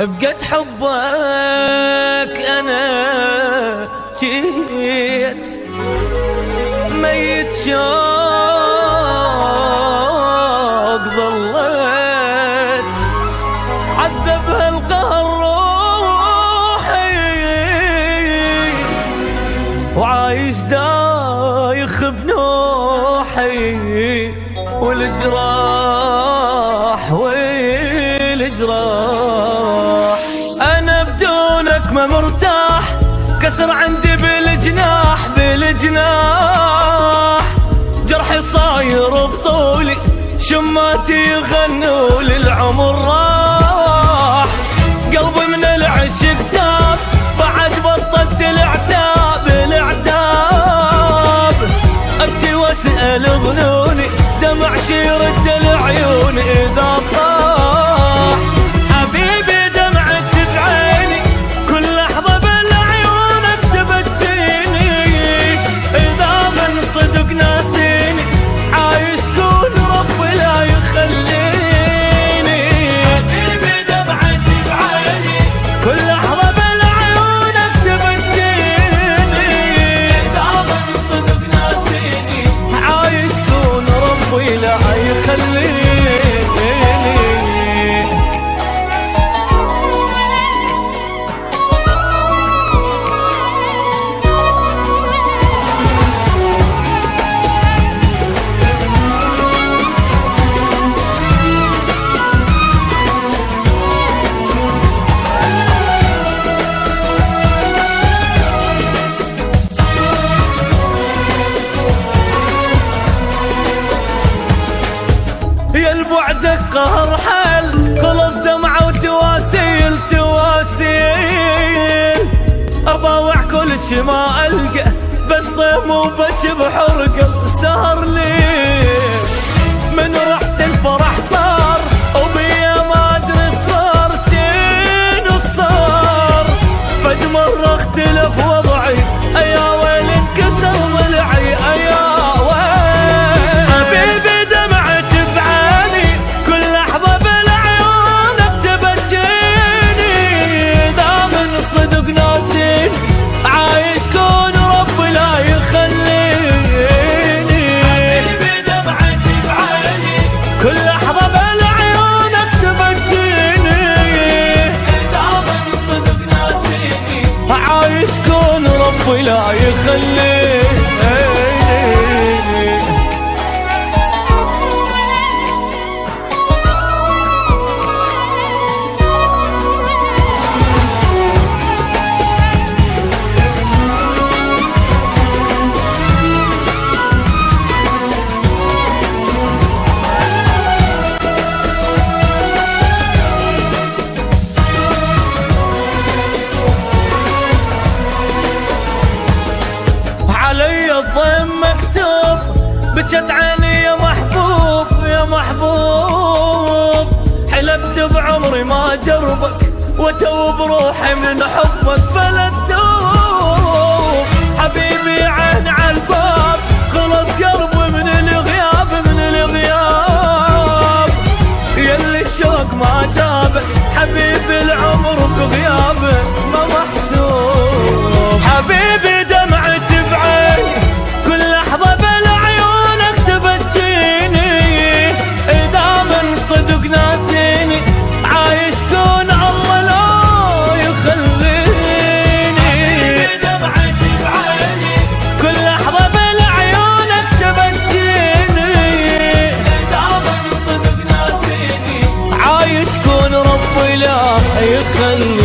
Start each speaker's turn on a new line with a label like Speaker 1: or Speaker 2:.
Speaker 1: بقد حبك أنا جيت ميت شوق ظليت عذبها القهر روحي وعايش دايخ بنوحي والجراح أنا بدونك ما مرتاح كسر عندي بالجناح جرحي صاير بطولي شماتي يغنوا للعمر راح قلبي من العشق تاب بعد بطلت العتاب ابكي واسأل ظنوني دمع يرد العيون اذا طاح حبيبي دمعت بعيني كل لحظة بالعيونك تبكيني اذا من صدق ناسيني عايش كون ربي لا يخليني حبيبي دمعت بعيني كل لحظة بالعيونك تبكيني اذا من صدق ناسيني عايش كون ربي لا يخليني يا البعدك قهر حل خلص دمعة وتواسيل أباوع كل شي ما ألقى بس طيب وبج بحرقة سهر لي من رحت الفرح طار وبيا ما أدري صار شنو صار فد مرة اختلف وضعي أيا ويل انكسر ضلعي أيا ويل حبيبي دمعت بعيني كل لحظة بالعيونك تبكيني إذا من صدق ناسين عايش كون ربي لا يخليني حبيبي دمعت بعيني كل لحظة بالعيونك تبكيني إذا من صدق ناسيني عايش كون ربي لا يخليني علي الضيم مكتوب بجت عيني يا محبوب يا محبوب حلفت بعمري ما جربك وتوب روحي من حبك فلا تدوب حبيبي عين عالباب خلص قلبي من الغياب يلي الشوق ما جابك حبيبي العمر بغيابك ما محسوب حبيبي دمعت بعيني كل لحظة بالعيونك تبكيني إذا من صدق ناسيني عايش كون الله لا يخليني حبيبي دمعت بعيني كل لحظة بالعيونك تبكيني إذا من صدق ناسيني عايش كون ربي لا يخليني